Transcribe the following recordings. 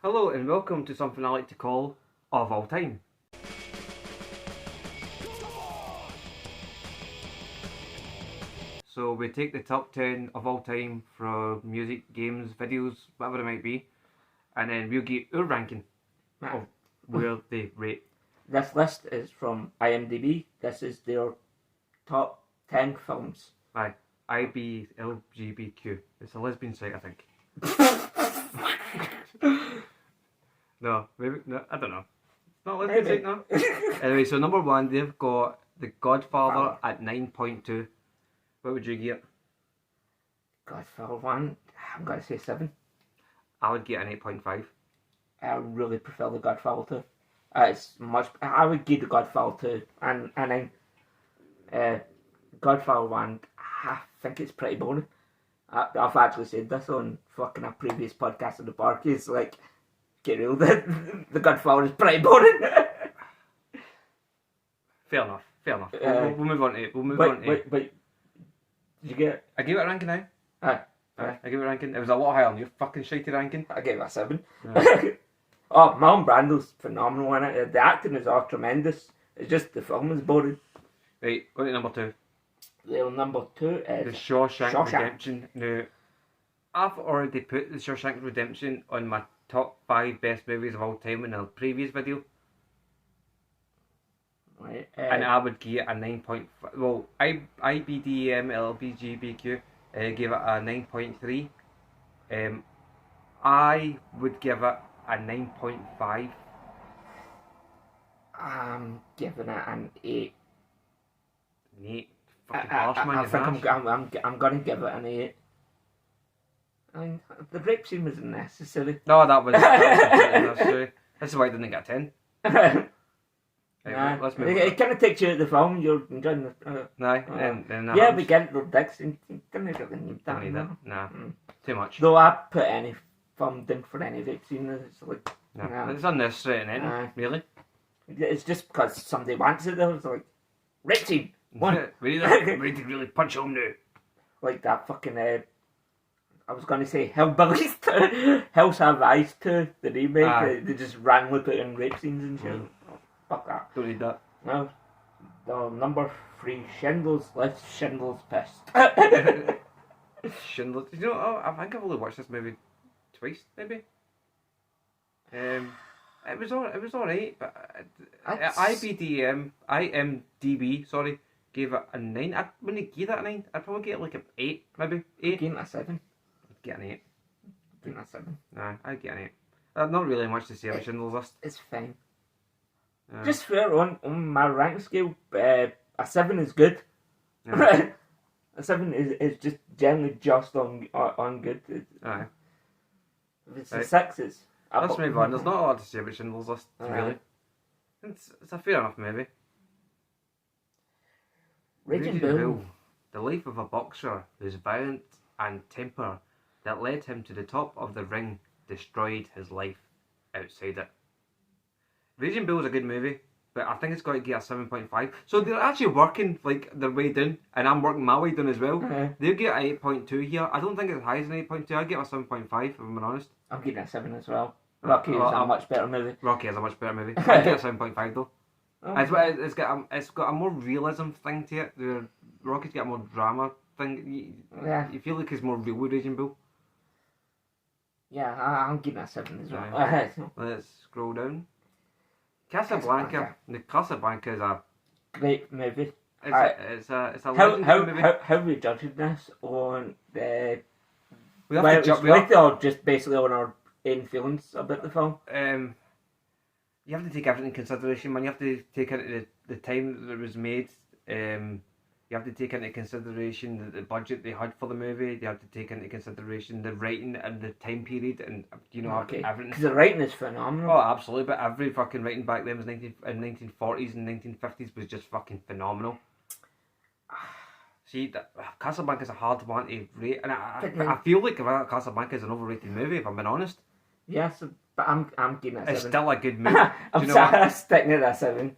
Hello and welcome to something I like to call Of All Time. So we take the top 10 of all time from music, games, videos, whatever it might be, and then we'll get our ranking of where they rate. This list is from IMDb. This is their top 10 films. Aye, IBLGBQ. It's a lesbian site, I think. No, maybe, no, I don't know. It's not a lesbian site, no. Anyway, so number one, they've got The Godfather at 9.2. What would you get? Godfather 1, I'm going to say 7. I would get an 8.5. I really prefer The Godfather 2. It's much. I would give The Godfather 2 and 9. Godfather 1, I think it's pretty boring. I've actually said this on fucking a previous podcast of the park. It's like, get real, the Godfather is pretty boring. Fair enough. We'll move on to it. Wait. Did you get it? I gave it a ranking now. Aye. I gave it a ranking. It was a lot higher than your fucking shitey ranking. I gave it a 7. Yeah. Oh, Marlon Brando's phenomenal in it. The acting is all tremendous. It's just the film is boring. Right, go to number 2. The number 2 The is Shawshank Redemption. Now, I've already put The Shawshank Redemption on my top 5 best movies of all time in a previous video. Right, And I would give it a 9.5. Well, IBDMLBGBQ gave it a 9.3. I would give it a 9.5. I'm giving it an 8. Nate, fucking harsh, man. I think I'm gonna give it an 8. I mean, the rape scene was unnecessary. No, that was completely unnecessary. This is why I didn't get a 10. Right, let's move on. It kind of takes you out of the film. You're enjoying the. Then we get the dicks, and you didn't really need that. Don't need that. Nah, too much. Though I put any film down for any rape scene, it's like. No, Nah. it's unnecessary in any, really. It's just because somebody wants it. Though it's like rape scene. One. we need to really punch home now. Like that fucking. I was going to say Hellbillies 2, Hills Have Eyes 2, the remake. They just randomly put in rape scenes and shit. Fuck that. Don't need that. No. The number 3, Schindler's List, Schindler's Pissed. Schindler. You know, I think I've only watched this movie twice, maybe. It was alright, but IMDb, sorry, gave it a 9. I wouldn't give that a 9. I'd probably get like an 8, maybe 8. Give it a 7. I'd get an 8. Give it a 7. Nah, I'd get an 8. Not really much to say about Schindler's List. It's fine. Just fair on my rank scale, a 7 is good. Yeah. A 7 is just generally just on good. Aye. If it's a 6, it's... Let's move on. There's not a lot to say about Schindler's List, really. It's a fair enough movie. Raging Bull. The life of a boxer whose violence and temper that led him to the top of the ring destroyed his life outside it. Raging Bull is a good movie, but I think it's got to get a 7.5. So they're actually working like their way down, and I'm working my way down as well. They'll get an 8.2 here. I don't think it's as high as an 8.2. I'll get a 7.5 if I'm honest. I'm getting a 7 as well. Rocky is a much better movie. Rocky is a much better movie. I'll get a 7.5 though. It's got a more realism thing to it. Rocky's got a more drama thing. You feel like it's more real with Raging Bull. Yeah, I'm getting a 7 as well. Let's scroll down. Casablanca. The Casablanca is a great movie. It's a legendary movie. How are we judging this on the? We have to jump. Or just basically on our own feelings about the film. You have to take everything into consideration, man. You have to take into the time that it was made. You have to take into consideration the budget they had for the movie. You have to take into consideration the writing and the time period, and everything. Because the writing is phenomenal. Oh, absolutely! But every fucking writing back then was 1940s and 1950s was just fucking phenomenal. See, Casablanca is a hard one to rate, and I feel like Casablanca is an overrated movie, if I'm being honest. Yes, but I'm giving it a 7. It's still a good movie. I'm sticking it at a 7.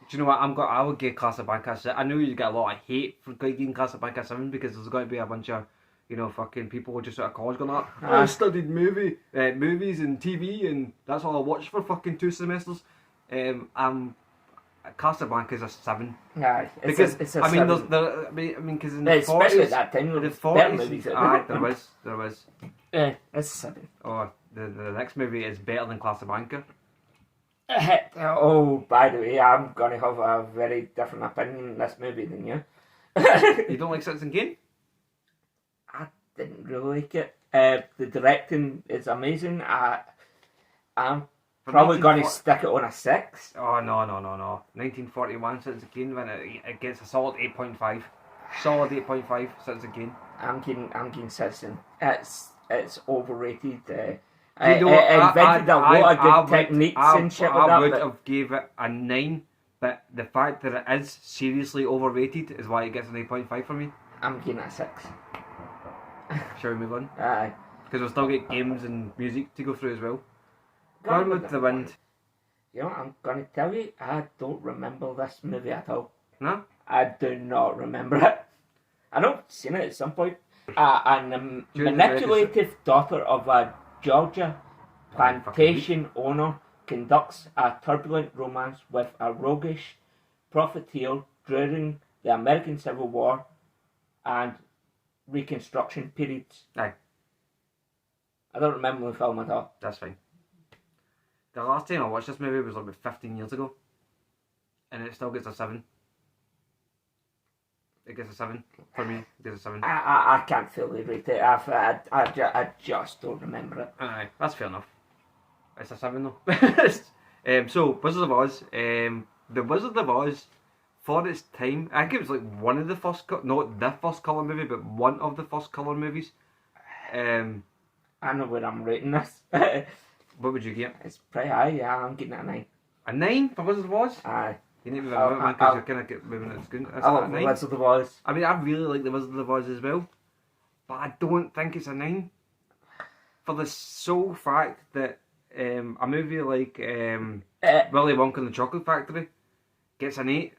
Do you know what? I would give Casablanca a 7. I know you get a lot of hate for giving Casablanca a 7 because there's going to be a bunch of You know, fucking people just out of college going like, I studied movies and TV, and that's all I watched for fucking 2 semesters. Casablanca's a 7. Aye, Because it's a I mean, seven. because in the Especially 40s, at that time, there the was better 40s, movies. there was. Yeah, it's a 7. Oh, the next movie is better than Casablanca. Oh, by the way, I'm gonna have a very different opinion on this movie than you. You don't like Citizen Kane? I didn't really like it. The directing is amazing. I'm For probably going to 1940 stick it on a 6. Oh no. 1941 Citizen Kane when it gets a solid 8.5. Solid 8.5 Citizen Kane. I'm getting Citizen. It's overrated. You know, it invented a lot of good techniques and shit like I would that. have gave it a 9, but the fact that it is seriously overrated is why it gets an 8.5 for me. I'm getting a 6. Shall we move on? Aye. Because we'll still get games and music to go through as well. Gone with the Wind. You know, I'm going to tell you, I don't remember this movie at all. No? I do not remember it. I know I've seen it at some point. And the During the manipulative daughter of a Georgia plantation owner conducts a turbulent romance with a roguish profiteer during the American Civil War and Reconstruction periods. Aye. I don't remember the film at all. That's fine. The last time I watched this movie was like about 15 years ago. And it still gets a 7. It gets a 7 for me. It gets a 7. I can't fully rate it. I just don't remember it. Aye, that's fair enough. It's a 7 though. So, Wizard of Oz. The Wizard of Oz, for its time, I think it was like one of the first, not the first colour movie, but one of the first colour movies. I know where I'm rating this. What would you get? It's pretty high, yeah, I'm getting it a 9. A 9 for Wizard of Oz? Aye. You need to move it out, man, because you're kind of moving it. Good. That's I a love the 9. Wizard of Oz. I mean, I really like the Wizard of Oz as well, but I don't think it's a 9. For the sole fact that a movie like Willy Wonka and the Chocolate Factory gets an 8,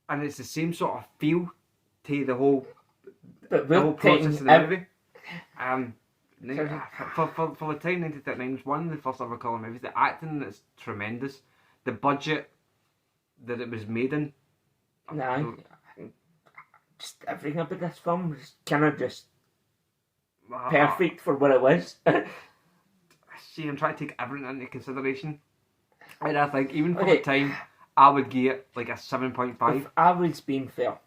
and it's the same sort of feel to the whole process of the movie. For the time, 1939 was one of the first ever colour movies. The acting is tremendous. The budget that it was made in. Nah, just everything about this film was kind of just perfect for what it was. See, I'm trying to take everything into consideration. And I think, even for the time, I would give it like a 7.5. If I was being fair.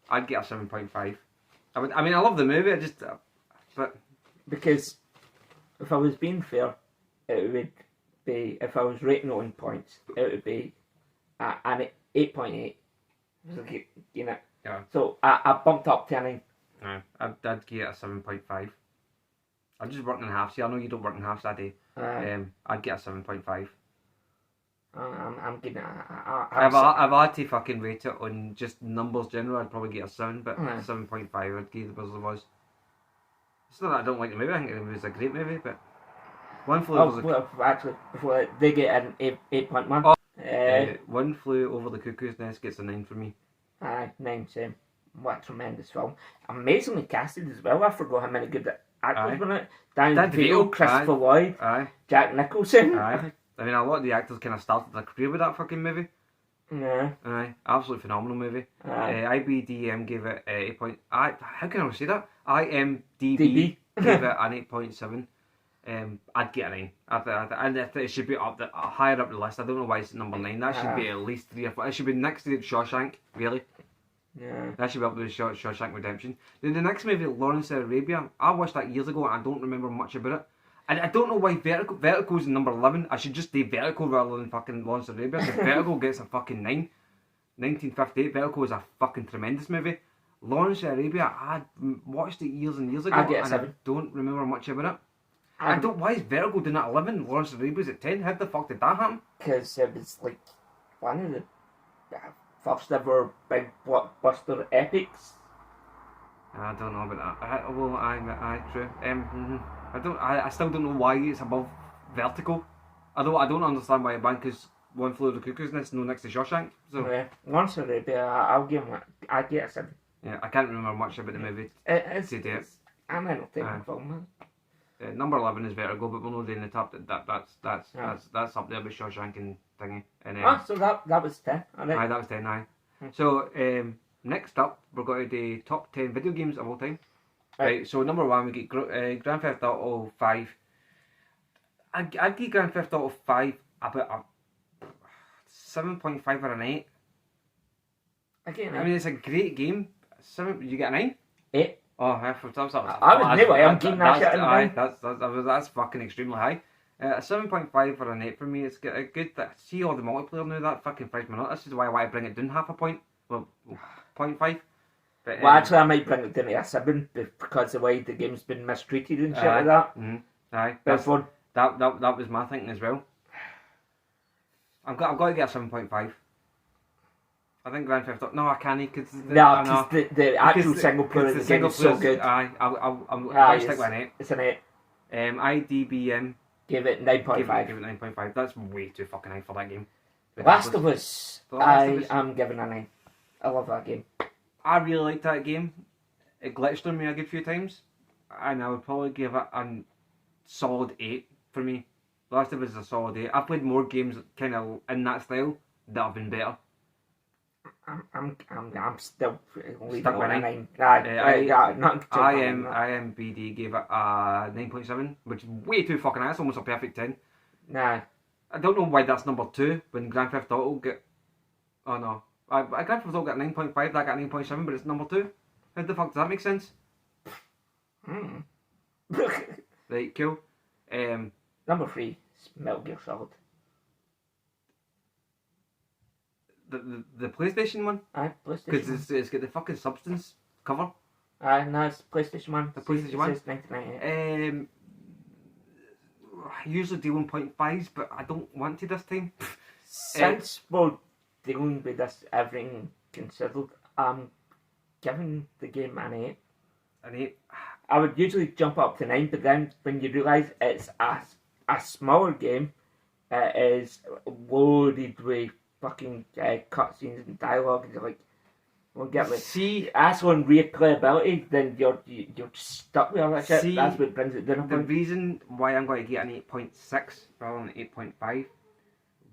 I'd get a 7.5. I mean, I love the movie, but... Because if I was being fair, it would be, if I was rating on points, it would be an 8.8. You know? Yeah. So I bumped up to a 9. No, I'd give it a 7.5. I'm just working in halves. See, I know you don't work in halves that day. I'd get a 7.5. I'm getting If I had to fucking rate it on just numbers general, I'd probably get a 7, but 7.5 I'd give the Wizard of Oz. It's not that I don't like the movie, I think it was a great movie, but One Flew Over the actually, before they get an 8.1. One Flew Over the Cuckoo's Nest gets a 9 for me. 9, same. What a tremendous film. Amazingly casted as well. I forgot how many good actors were in it. Dan DeVito, Christopher Lloyd, Jack Nicholson. I mean, a lot of the actors kind of started their career with that fucking movie. Yeah. Absolutely phenomenal movie. IBDM gave it 8 point. How can I say that? IMDb gave it an 8.7. I'd get a 9. I think it should be higher up the list. I don't know why it's number 9. That should be at least 3 or 4. It should be next to Shawshank, really. Yeah. That should be up with Shawshank Redemption. Then the next movie, Lawrence of Arabia, I watched that years ago and I don't remember much about it. And I don't know why Vertigo's in number 11. I should just say Vertigo rather than fucking Lawrence of Arabia, because Vertigo gets a fucking 9. 1958, Vertigo is a fucking tremendous movie. Lawrence of Arabia, I watched it years and years ago, I get a 7. I don't remember much about it. Why is Vertigo doing at 11? Lawrence of Arabia's at 10? How the fuck did that happen? Because it was like one of the first ever big blockbuster epics. I don't know about that. True. I still don't know why it's above Vertigo. I don't understand why Banker's One Flew Over the Cuckoo's Nest no next to Shawshank. So yeah, Lawrence of Arabia, I'll get a 7. Yeah, I can't remember much about the movie. It's I'm entertaining film, man. Number 11 is Vertigo, but we're not doing the top. That's up there with Shawshank and thingy. And So that was 10. aye, that was 10. Aye. So next up, we're going to do top 10 video games of all time. Right. So number 1, we get Grand Theft Auto 5. I'd give Grand Theft Auto 5 about a 7.5 or an 8. I mean, it's a great game. 7. You get a 9? 8. Oh, I would never. I'm giving that shit a 9. That's fucking extremely high. A 7.5 or an 8 for me. It's got a good. See all the multiplayer now. That fucking freaks me out. This is why I bring it down half a point. Well, 0.5. But, well, actually, I might bring it down to a 7 because the way the game's been mistreated and shit like that. Aye. That was my thinking as well. I've got to get a 7.5. I think Grand Theft Auto. No, I can't because the actual single player of the game is so good. Aye, I'm going to stick with an 8. It's an 8. IDBM give it 9.5. Give it 9.5. That's way too fucking high for that game. Last of Us. I am giving a 9. I love that game. I really liked that game. It glitched on me a good few times, and I would probably give it a solid 8 for me. Last of Us is a solid 8. I've played more games kind of in that style that have been better. I'm still leaving Stuck it with on a 9. 9. IMBD gave it a 9.7, which is way too fucking high. It's almost a perfect 10. Nah. I don't know why that's number 2 when Grand Theft Auto get. Oh no. Grand Theft Auto got 9.5, that got 9.7, but it's number 2. How the fuck does that make sense? Right, cool. Number 3 is Metal Gear Solid. The PlayStation one? Aye, PlayStation. Because it's got the fucking Substance cover. Aye, no, it's PlayStation 1. The PlayStation 1? It says 1998. I usually deal in 0.5s, but I don't want to this time. Since we're dealing with this, everything considered, I'm giving the game an 8. An 8? I would usually jump up to 9, but then when you realise it's a smaller game, it is loaded with fucking cutscenes and dialogue, and you're like, well, get like, see, that's on replayability, then you're just stuck with all that shit. That's what brings it down. The reason why I'm going to get an 8.6 rather than 8.5,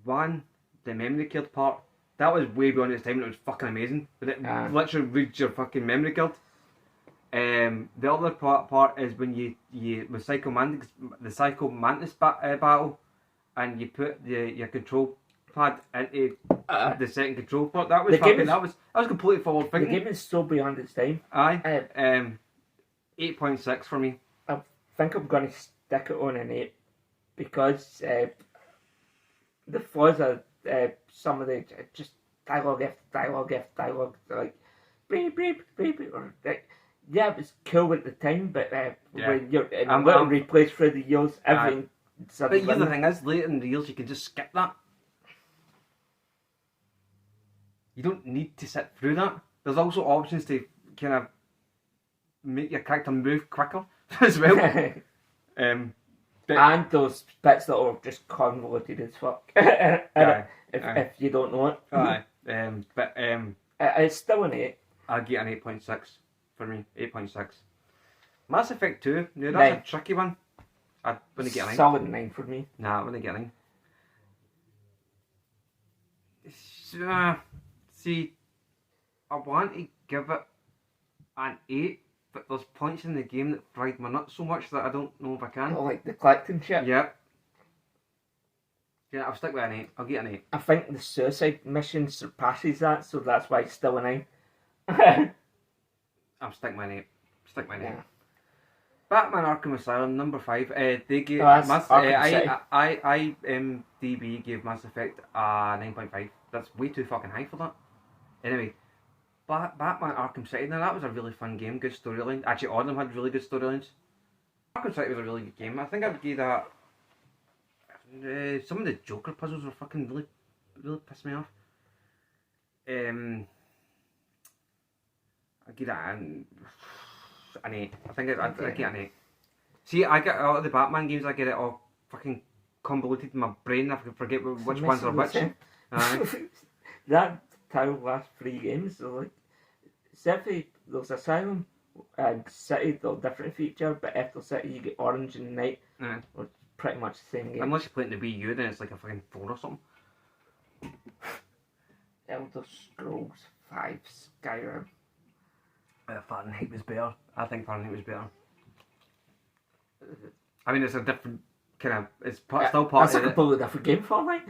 one, the memory card part, that was way beyond its time and it was fucking amazing. But it literally reads your fucking memory card. The other part is when you with Psycho Mantis, the Psycho Mantis battle, and you put your control pad into the second control port. That was completely forward thinking. The game is so beyond its time. Aye. 8.6 for me. I think I'm going to stick it on an 8 because the flaws are some of the just dialogue after dialogue, like beep beep beep, or like, yeah, it was cool at the time, but when you're replaced through the years, everything. But the other thing is, later in the years, you can just skip that. You don't need to sit through that. There's also options to kind of make your character move quicker as well. And those bits that are just convoluted as fuck. If you don't know it. Aye. It's still an 8. I'll get an 8.6 for me. 8.6. Mass Effect 2. Now that's a tricky one. I wouldn't get a 9. Solid 9 for me. Nah, I wouldn't get a 9. See, I want to give it an 8, but there's points in the game that drive my nuts so much that I don't know if I can. Oh, like the collecting shit? Yeah. Yeah, I'll stick with an 8. I'll get an 8. I think the suicide mission surpasses that, so that's why it's still a 9. I'm sticking with an 8. Stick with an 8. Yeah. Batman Arkham Asylum, number 5. They gave IMDb gave Mass Effect a 9.5. That's way too fucking high for that. Anyway, Batman Arkham City, now that was a really fun game, good storyline. Actually, all of them had really good storylines. Arkham City was a really good game. I think I'd give that. Some of the Joker puzzles were fucking really pissed me off. I'd give that an 8. I think I'd get an 8. See, I get a lot of the Batman games, I get it all fucking convoluted in my brain. I forget which ones are which. That title last 3 games, so like, except for there's Asylum, and City, they're a different feature, but after City you get Orange and Night, Aye. which is pretty much the same game. Unless you play it in the Wii U, then it's like a fucking 4 or something. Elder Scrolls 5 Skyrim. Fahrenheit was better. I think Fahrenheit was better. I mean, it's a different kind of. It's still part That's a of it. completely different game, Fortnite.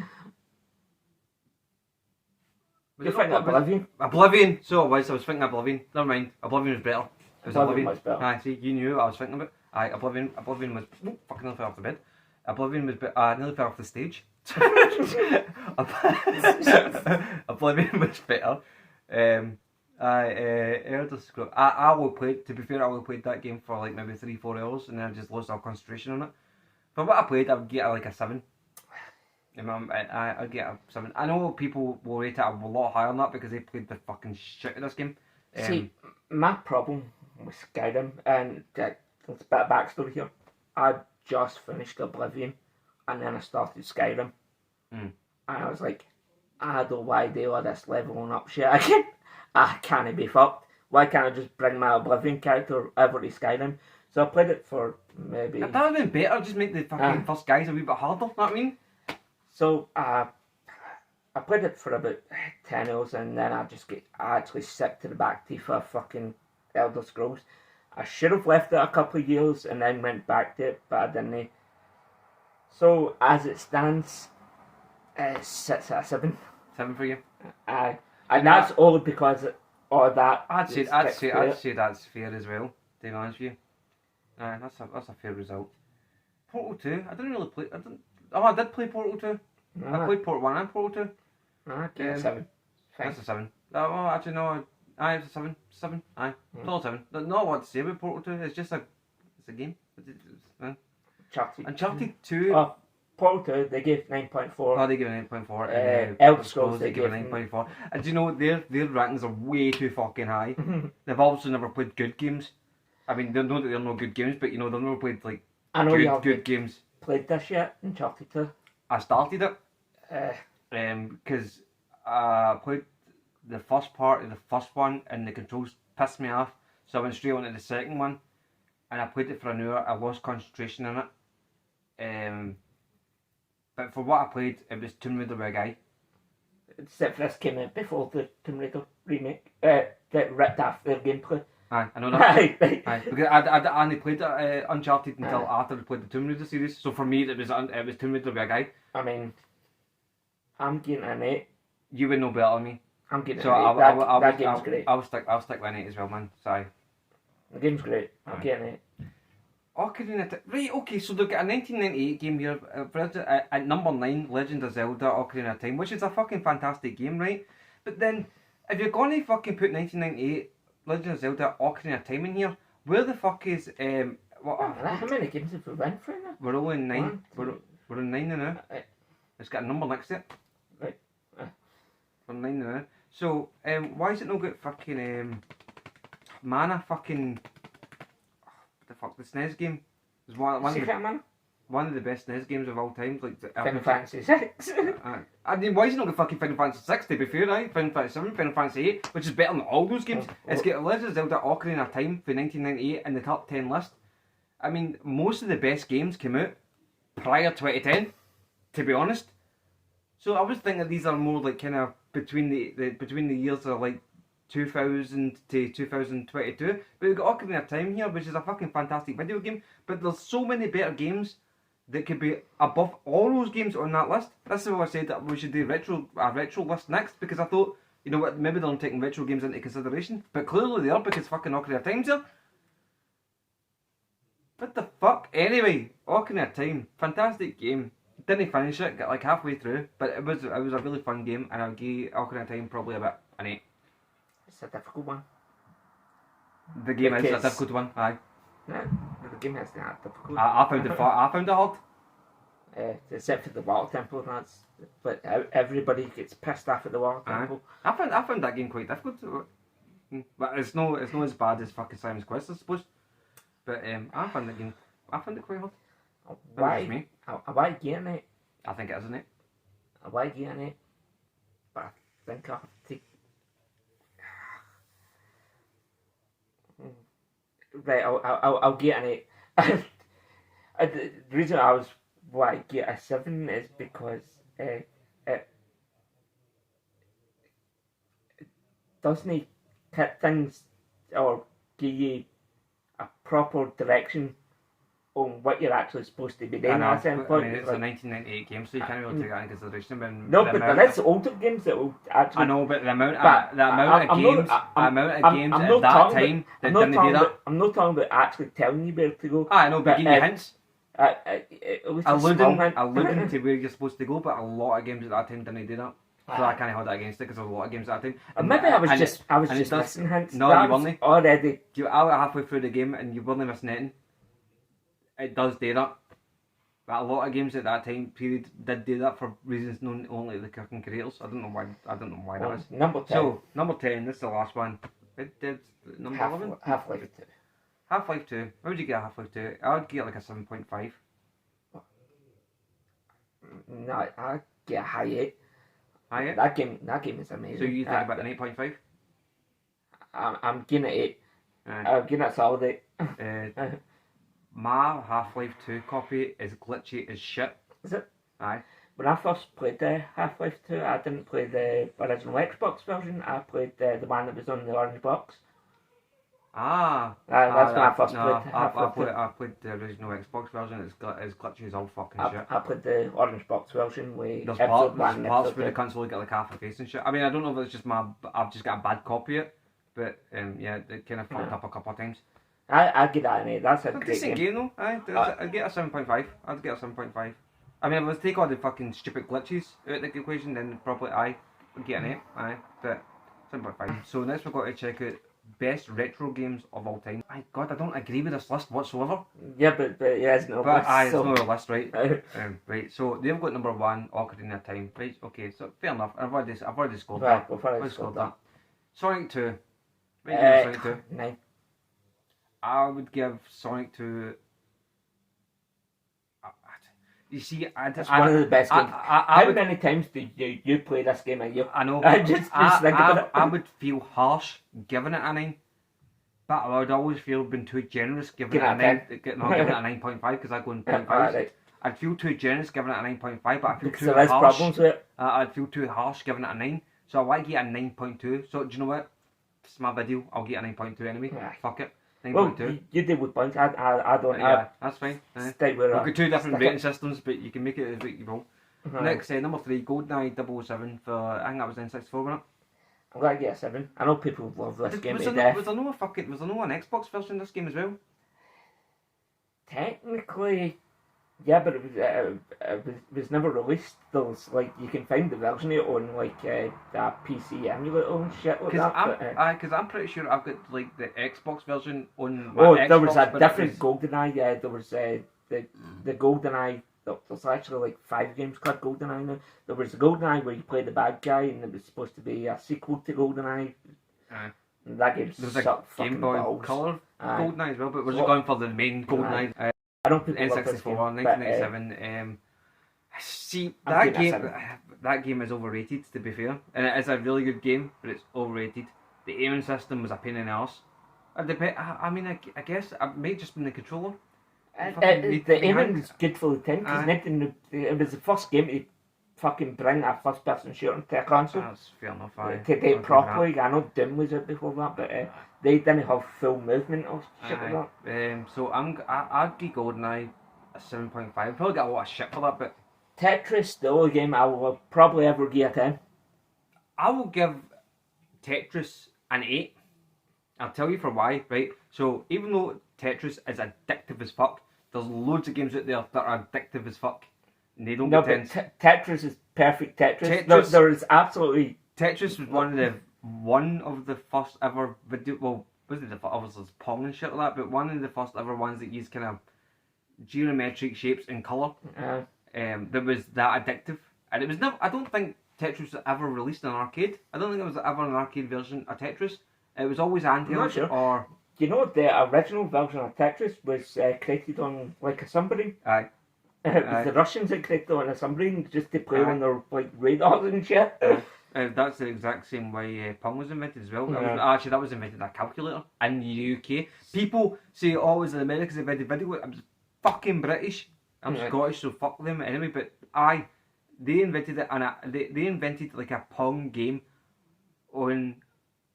Was You it think not- Oblivion? Oblivion. So it was. I was thinking Oblivion. Never mind. Oblivion was better. It was Oblivion was better. Aye, see, you knew what I was thinking about. Aye, Oblivion was. Oh, fucking nearly fell off the bed. Oblivion was. Nearly fell off the stage. Oblivion was better. Elder Scrolls. I only played. To be fair, I only played that game for like maybe 3-4 hours, and then I just lost all concentration on it. For what I played, I would get like a 7. I'd get a 7. I know people will rate it a lot higher than that because they played the fucking shit of this game. See, my problem with Skyrim, and there's a bit of backstory here. I just finished Oblivion, and then I started Skyrim, and I was like, I don't know why they all this leveling up shit again. I can't be fucked. Why can't I just bring my Oblivion character over to Skyrim? So I played it for maybe. That would have been better. Just make the fucking first guys a wee bit harder. Know what I mean? So I played it for about 10 hours, and then I actually sick to the back teeth of fucking Elder Scrolls. I should have left it a couple of years and then went back to it, but I didn't. So as it stands, it sits at a 7. 7 for you. And that's only because of that. I'd say that's fair as well. To be honest with you. Aye, that's a fair result. Portal 2. I didn't really play. I did play Portal 2. I played Portal 1 and Portal 2. I give it a 7. That's a 7. Oh, actually no. Aye, it's a 7. 7. Aye, it's all 7. Not what to say about Portal 2. It's just it's a game. Uncharted 2. Portal 2, they gave 9.4. Oh, they give an 8.4. Elder Scrolls, they give a 9.4. And do you know their rankings are way too fucking high. They've also never played good games. I mean, they know that they're no good games, but you know they've never played like good games. Played this yet? Uncharted 2. I started it because I played the first part of the first one, and the controls pissed me off. So I went straight on to the second one, and I played it for an hour. I lost concentration in it. But for what I played, it was Tomb Raider with a guy. Except for this came out before the Tomb Raider remake. That ripped off their gameplay. Aye, I know that. Aye, because I only played Uncharted until after I played the Tomb Raider series. So for me, it was Tomb Raider with a guy. I mean, I'm getting an 8. You would know better than me. I'm getting so an 8. That game's great. I'll stick with an 8 as well, man. Sorry. The game's great. I'm getting an 8. Ocarina of Time. Right, okay, so they've got a 1998 game here. At number 9, Legend of Zelda Ocarina of Time, which is a fucking fantastic game, right? But then, if you're going to fucking put 1998 Legend of Zelda Ocarina of Time in here, where the fuck is... how many games have we went through now? We're only in 9. We're in 9 now. It's got a number next to it. Right. We're in 9 now. So, why is it not got fucking... Mana fucking... the SNES game is one of the best SNES games of all time. Like Final Fantasy 6. I mean, why is it not the fucking Final Fantasy 6 to be fair, right? Final Fantasy 7, Final Fantasy 8, which is better than all those games. It's got Legend of Zelda Ocarina of Time for 1998 in the top 10 list. I mean, most of the best games came out prior to 2010, to be honest. So I was thinking these are more like kind of between the years of like 2000 to 2022, but we've got Ocarina of Time here, which is a fucking fantastic video game, but there's so many better games that could be above all those games on that list. This is why I said that we should do a retro list next, because I thought, you know what, maybe they're not taking retro games into consideration, but clearly they are, because fucking Ocarina of Time's here. What the fuck? Anyway, Ocarina of Time, fantastic game. Didn't finish it, got like halfway through, but it was a really fun game, and I'll give Ocarina of Time probably about an 8. It's a difficult one. The game is a difficult one, aye. No, the game is not difficult. I found it hard. Except for the Water Temple, but everybody gets pissed off at the Water Temple. I found that game quite difficult. But it's not as bad as fucking Simon's Quest, I suppose. But I found it quite hard. Why? Why getting it? I think it is, isn't it? Why getting it? But I think I have to. Right, I'll get an 8. The reason I was why I get a 7 is because it doesn't hit things or give you a proper direction on what you're actually supposed to be doing. I At certain know, but, I point. mean, it's a 1998 game, so you can't really take that into consideration. No, but there is older games that will actually. I know, but the amount, But the amount of I'm games, not- the amount of games I'm at not that talking time that I'm not didn't do talking that. about. I'm not talking about actually telling you where to go. I know, but giving you hints, At least a small hint. alluding to where you're supposed to go. But a lot of games at that time didn't do that. So I can't hold that against it because there was a lot of games at that time. And maybe I was and just and it does- missing hints. No, That you was weren't. already. You out halfway through the game and you weren't missing anything. It does do that. But a lot of games at that time period did do that for reasons known only to the cooking creators. I don't know why. I don't know why that is. Number 10. So number 10. This is the last one. It did number 11. Half-Life 2. Half-Life 2. What would you get Half-Life 2? I would get like a 7.5. No, I get a high 8. High That game is amazing. So you think about an 8.5? I'm giving it 8. Aye. I'm giving it a solid 8. My Half-Life 2 copy is glitchy as shit. Is it? Aye. When I first played Half-Life 2, I didn't play the original Xbox version. I played the one that was on the orange box. That's when I first played Half-Life 2. I played the original Xbox version. It's glitchy as all fucking shit. I played the orange box version with There's episode 1 parts and where episode the 2. console get like half a face and shit. I mean, I don't know if it's just I've just got a bad copy of it, but yeah, it kind of fucked up a couple of times. I'd give that an 8. That's a It's a great decent game. game though. I'd get a 7.5. I'd get a 7.5. I mean, if I was to take all the fucking stupid glitches out of the equation, then probably I'd get an 8. But 7.5. So next we've got to check out best retro games of all time. God, I don't agree with this list whatsoever. Yeah, but yeah, it's no But list, it's so- not a list, right? Right. So they've got number 1, Ocarina of Time. Right. Okay. So fair enough. I've already scored Right, that. we've already I've scored scored that. Sonic 2. Right, give Sonic 2. 9. I would give Sonic 2. You see, It's one of the best games. I How would, many times do you play this game a year? I know. Just think about it. I would feel harsh giving it a 9, but I would always feel being too generous giving Give it a it a 9. 10. Giving it a 9.5 because I go in 0.5. Right. I'd feel too generous giving it a 9.5, but I feel Because too there is harsh. problems with it. I'd feel too harsh giving it a 9, so I want to get a 9.2. So do you know what? It's my video. I'll get a 9.2 anyway. Right. Fuck it. Well, 9.2. you did with points. I don't. Yeah, that's fine. Stick with We've it. got 2 different Stick rating it. systems, but you can make it as what you will. Right. Next, number 3, GoldenEye 007 for, I think that was N64, wasn't I'm glad to get a 7. I know people love this it? game Was to there death. was there no an Xbox version of this game as well? Technically, yeah, but it was never released. There's like you can find the version of it on like that PC emulator and shit like Because that. I'm pretty sure I've got like the Xbox version on my Oh, Xbox. there was a but different it was- GoldenEye. Yeah, there was the GoldenEye. There's actually like 5 games called GoldenEye now. There was the GoldenEye where you play the bad guy, and it was supposed to be a sequel to GoldenEye. Aye. And that game There was a sucked Game fucking Boy balls. Color Aye. GoldenEye as well, but we're just What? going for the main GoldenEye. I don't think love this N64, game, 1997. See, I'm that giving it a game, 7. that game is overrated, to be fair. And it is a really good game, but it's overrated. The aiming system was a pain in the arse. I mean, I guess it may just been the controller. The aiming was good for the time Aye. because it was the first game to fucking bring a first person shooter to a console. That's fair enough. To I'll do give it that. properly. I know Doom was out before that, but they didn't have full movement or shit like Aye. that. So I'd give GoldenEye a 7.5. Probably got a lot of shit for that, but Tetris, the only game I will probably ever give a 10. I will give Tetris an 8. I'll tell you for why, right? So, even though Tetris is addictive as fuck, there's loads of games out there that are addictive as fuck. And they don't No, get but 10s. Tetris is perfect Tetris. Tetris- There is absolutely... Tetris was one of the first ever video. Well, wasn't the first? Obviously, there's Pong and shit like that, but one of the first ever ones that used kind of geometric shapes in colour. That was that addictive, and it was never. I don't think Tetris was ever released in an arcade. I don't think there was ever an arcade version of Tetris. It was always not handheld sure. or You know, the original version of Tetris was created on like a submarine. aye. It was Aye. the Russians that created it on a submarine just to play Aye. on their like radars and shit. That's the exact same way Pong was invented as well. Yeah. Actually, that was invented a calculator in the UK. People say, oh, it was the Americans invented video. I'm fucking British. I'm Yeah. Scottish, so fuck them anyway. But aye, they invented it, and they invented like a Pong game on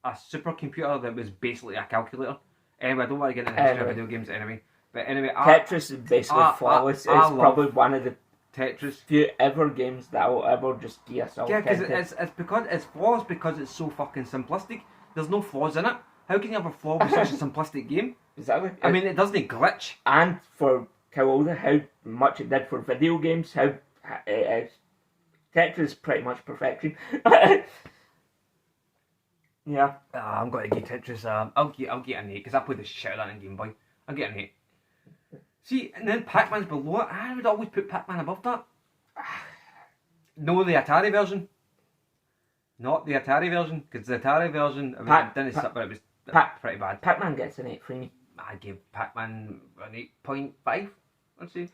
a supercomputer that was basically a calculator. Anyway, I don't want to get into the history of Anyway. video games anyway. But anyway, Tetris is basically flawless. It's probably one of the Tetris. few ever games that will ever just give us all. Yeah, because it's because it's flaws because it's so fucking simplistic. There's no flaws in it. How can you have a flaw with such a simplistic game? Exactly. I mean, it doesn't glitch. And for how much it did for video games, how Tetris pretty much perfection. Yeah. I'm going to give Tetris. I'll get an 8 because I played the shit out of that in Game Boy. I'll get an 8. See, and then Pac-Man's below it. I would always put Pac-Man above that. No, the Atari version. Not the Atari version, because the Atari version, I mean, it didn't suck, but it was pretty bad. Pac-Man gets an 8 for me. I gave Pac-Man an 8.5. Let's see.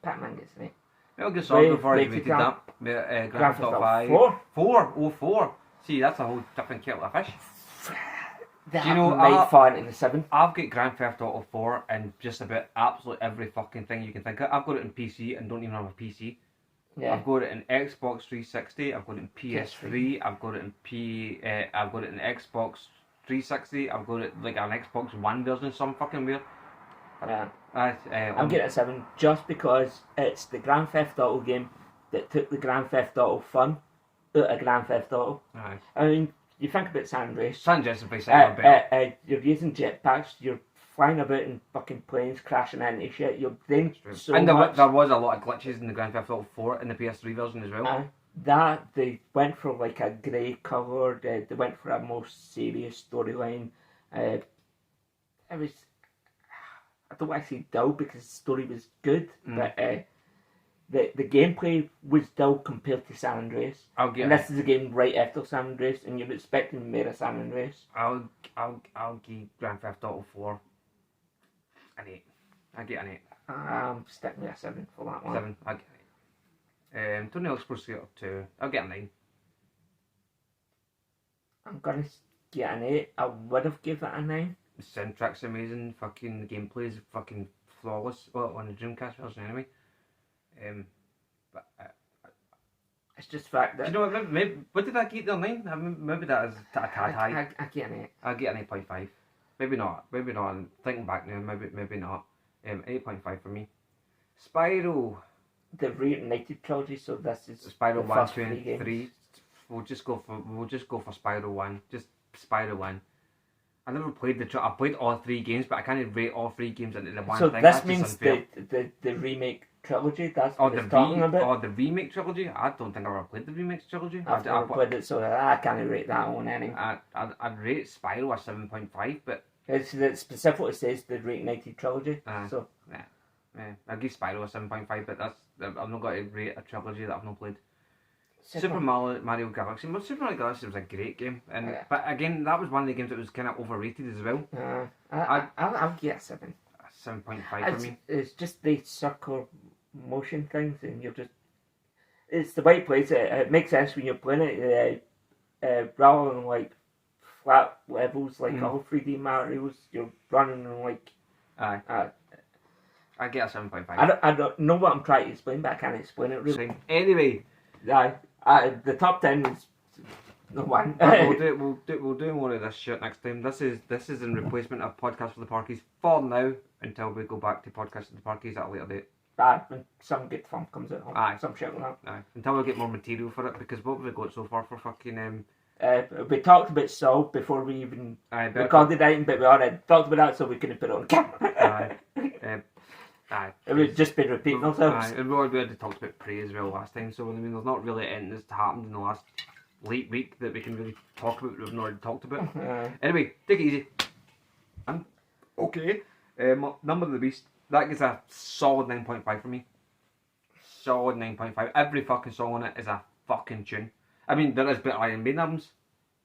Pac-Man gets an 8. I'll get some before I rated that. Grand Theft Auto 5. 4? Oh, 4. See, that's a whole different kettle of fish. Do you know, might fall into the 7. I've got Grand Theft Auto 4 and just about absolutely every fucking thing you can think of. I've got it in PC and don't even have a PC. Yeah. I've got it in Xbox 360. I've got it in PS3. I've got it in I've got it in Xbox 360. I've got it like an Xbox One version, some fucking weird. Yeah. I'm getting a 7 just because it's the Grand Theft Auto game that took the Grand Theft Auto fun out of Grand Theft Auto. Aye. I mean, you think about San Andreas. San Andreas is basically better. You're using jetpacks. You're flying about in fucking planes, crashing into shit. You're doing so and much. There was a lot of glitches in the Grand Theft Auto 4 in the PS3 version as well. That they went for like a grey colour. They went for a more serious storyline. It was. I don't want to say dull because the story was good, but the gameplay was dull compared to San Andreas. This is a game right after San Andreas, and you're expecting more of San Andreas. I'll give Grand Theft Auto 4 an 8. I get an 8. I'm sticking with a 7 for that one. 7. I get an 8. Tony Hawk's Pro Skater 2. I'll get a 9. I'm gonna get an 8. I would have given it a 9. The soundtrack's amazing. Fucking the gameplay's fucking flawless. Well, on the Dreamcast version anyway. But it's just the fact that. Do you know what? Maybe, what did I get there? 9? Maybe that is a tad high. I get an 8. I'll get an 8.5. Maybe not. Maybe not. I'm thinking back now. Maybe not. 8.5 for me. Spyro. The Reignited trilogy. So this is Spyro the 1, first 2, and 3. We'll just go for Spyro 1. Just Spyro 1. I never played I played all 3 games, but I can't rate all 3 games into the one so thing. So this that's means the remake trilogy. That's what it's talking about. Or the remake trilogy. I don't think I ever played the remake trilogy. I've never played it, so I can't rate that one anyway. I'd rate Spyro a 7.5, but it specifically says the Reignited trilogy. So yeah, I'll give Spyro a 7.5, but I'm not going to rate a trilogy that I've not played. Super Mario Galaxy. Well, Super Mario Galaxy was a great game, but again, that was one of the games that was kind of overrated as well. I'll get a 7. 7.5 for me. It's just the circular motion things, and you're just. It's the right place. It makes sense when you're playing it. Rather than like flat levels like all 3D Mario's, you're running on like. I get a 7.5. I don't know what I'm trying to explain, but I can't explain it really. Anyway. The top 10 is no one. we'll do more of this shit next time. This is in replacement of Podcast for the Parkies for now until we go back to Podcast for the Parkies at a later date. When some good film comes out, some shit like that. Until we get more material for it, because what have we got so far for fucking we talked about Saul before we even recorded it, but we already talked about that, so we couldn't put it on camera. We've just been repeating ourselves. And we already talked about Prey as well last time, so I mean, there's not really anything that's happened in the last late week that we can really talk about that we've not already talked about. Anyway, take it easy. Okay. Number of the Beast. That gets a solid 9.5 for me. Solid 9.5. Every fucking song on it is a fucking tune. I mean, there is better Iron Maiden albums.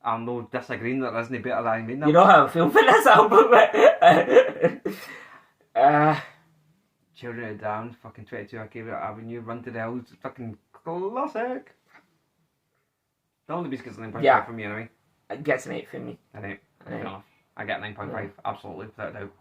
I'm no disagreeing that there isn't better Iron Maiden albums. You know how I feel for this album. Children of the Damned, fucking 22 Arcadia Avenue, Run to the Hills, fucking classic. Dawn of the Beast gets a 9.5 Yeah. from me anyway. It gets an 8 from me. I think. Right. Fair enough. I get 9.5, absolutely, without a doubt.